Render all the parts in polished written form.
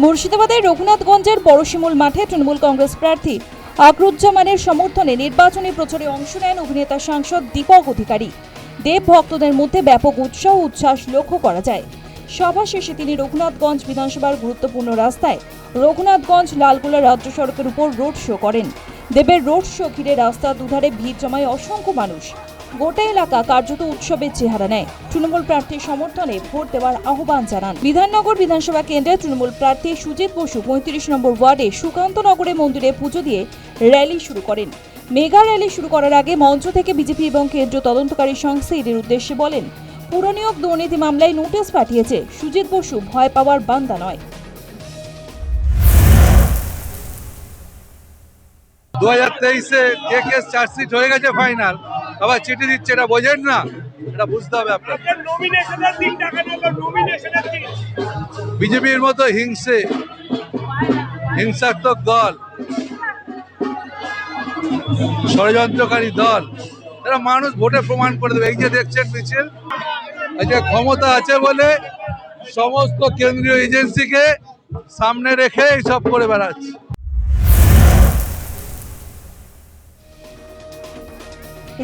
মুর্শিদাবাদের রঘুনাথগঞ্জের বড়শিমুল মাঠে তৃণমূল কংগ্রেস প্রার্থী আকরুজ্জামানের সমর্থনে নির্বাচনী প্রচারে অংশ নেন অভিনেতা সাংসদ দীপক অধিকারী। দেব ভক্তদের মধ্যে ব্যাপক উৎসাহ উচ্ছ্বাস লক্ষ্য করা যায়। সভা শেষে তিনি রঘুনাথগঞ্জ বিধানসভার গুরুত্বপূর্ণ রাস্তায় রঘুনাথগঞ্জ লালগোলা রাজ্য সড়কের উপর রোড শো করেন। দেবের রোড শো ঘিরে রাস্তার দুধারে ভিড় জমায় অসংখ্য মানুষ। গোটা এলাকা কার্যত উৎসবের চেহারা নেয়। তৃণমূল প্রার্থীর সমর্থনে ভোট দেওয়ার আহ্বান জানান। বিধাননগর বিধানসভা কেন্দ্রে তৃণমূল প্রার্থী সুজিত বসু ৩৫ নম্বর ওয়ার্ডে সুকান্তনগরে মন্দিরে পুজো দিয়ে র্যালি শুরু করেন। মেগা র্যালি শুরু করার আগে মঞ্চ থেকে বিজেপি এবং কেন্দ্রীয় তদন্তকারী সংস্থা ইডির উদ্দেশ্যে বলেন, পুরনিয়োগ দুর্নীতি মামলায় নোটিশ পাঠিয়েছে। সুজিত বসু ভয় পাওয়ার বান্দা নয়। 2023-এ যে কেস চার্জশিট হয়ে গেছে ফাইনাল, আবার চিঠি দিচ্ছে, এটা বোঝেন না? এটা বুঝতে হবে আপনার। বিজেপির মতো হিংসাত্মক দল, ষড়যন্ত্রকারী দল, এরা মানুষ ভোটে প্রমাণ করে দেবে। এই যে দেখছেন মিছিল, এই যে ক্ষমতা আছে বলে সমস্ত কেন্দ্রীয় এজেন্সিকে সামনে রেখে এইসব করে বেড়াচ্ছে।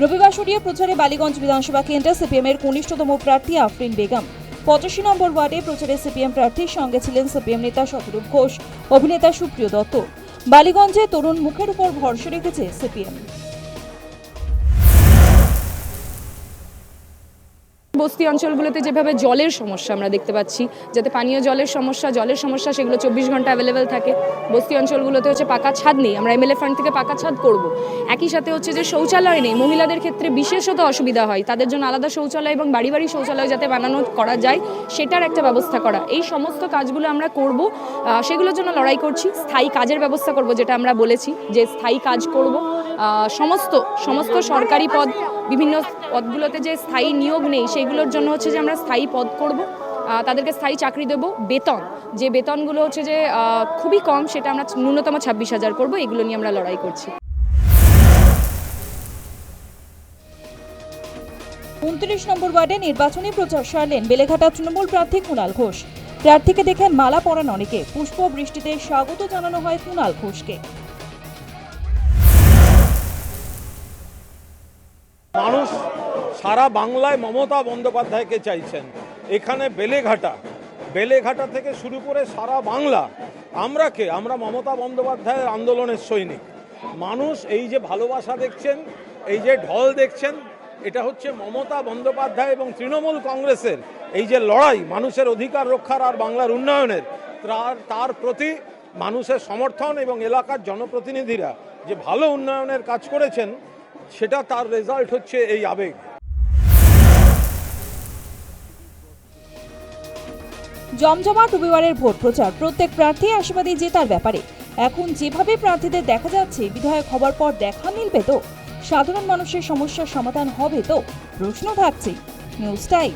রবিবার সরিয়ে প্রচারে বালিগঞ্জ বিধানসভা কেন্দ্রে সিপিএমের কনিষ্ঠতম প্রার্থী আফরিন বেগম। 85 নম্বর ওয়ার্ডে প্রচারে সিপিএম প্রার্থীর সঙ্গে ছিলেন সিপিএম নেতা শতরূপ ঘোষ, অভিনেতা সুপ্রিয় দত্ত। বালিগঞ্জে তরুণ মুখের উপর ভরসা রেখেছে সিপিএম। বস্তি অঞ্চলগুলোতে যেভাবে জলের সমস্যা আমরা দেখতে পাচ্ছি, যাতে পানীয় জলের সমস্যা সেগুলো 24 ঘন্টা অ্যাভেলেবেল থাকে। বস্তি অঞ্চলগুলোতে হচ্ছে পাকা ছাদ নেই, আমরা এমএলএ ফান্ড থেকে পাকা ছাদ করব। একই সাথে হচ্ছে যে শৌচালয় নেই, মহিলাদের ক্ষেত্রে বিশেষত অসুবিধা হয়, তাদের জন্য আলাদা শৌচালয় এবং বাড়ি বাড়ি শৌচালয় যাতে বানানো করা যায় সেটার একটা ব্যবস্থা করা। এই সমস্ত কাজগুলো আমরা করব, সেগুলোর জন্য লড়াই করছি। স্থায়ী কাজের ব্যবস্থা করব, যেটা আমরা বলেছি যে স্থায়ী কাজ করব। সমস্ত সরকারি পদ, বিভিন্ন পদগুলোতে যে স্থায়ী নিয়োগ নেই সেইগুলোর জন্য হচ্ছে যে আমরা স্থায়ী পদ করব, তাদেরকে স্থায়ী চাকরি দেব। যে বেতনগুলো হচ্ছে যে খুবই কম, সেটা আমরা ন্যূনতম 26,000 করব। এগুলো নিয়ে আমরা লড়াই করছি। 29 নম্বর ওয়ার্ডে নির্বাচনী প্রচার সারলেন বেলেঘাটা তৃণমূল প্রার্থী কুণাল ঘোষ। প্রার্থীকে দেখে মালা পরান অনেকে। পুষ্প বৃষ্টিতে স্বাগত জানানো হয় কুণাল ঘোষকে। মানুষ সারা বাংলায় মমতা বন্দ্যোপাধ্যায়কে চাইছেন। এখানে বেলেঘাটা থেকে শুরু করে সারা বাংলা, আমরা মমতা বন্দ্যোপাধ্যায়ের আন্দোলনের সৈনিক। মানুষ এই যে ভালোবাসা দেখছেন, এই যে ঢল দেখছেন, এটা হচ্ছে মমতা বন্দ্যোপাধ্যায় এবং তৃণমূল কংগ্রেসের এই যে লড়াই মানুষের অধিকার রক্ষার আর বাংলার উন্নয়নের, তার প্রতি মানুষের সমর্থন এবং এলাকার জনপ্রতিনিধিরা যে ভালো উন্নয়নের কাজ করেছেন, সেটা তার রেজাল্ট হচ্ছে এই আবেগ। জমজমাট রবিবারের ভোট প্রচার। প্রত্যেক প্রার্থী আশাবাদী জেতার ব্যাপারে। এখন যেভাবে প্রার্থীদের দেখা যাচ্ছে, বিধায়ক হবার পর দেখা মিলবে তো? সাধারণ মানুষের সমস্যার সমাধান হবে তো? প্রশ্ন থাকছে। News time.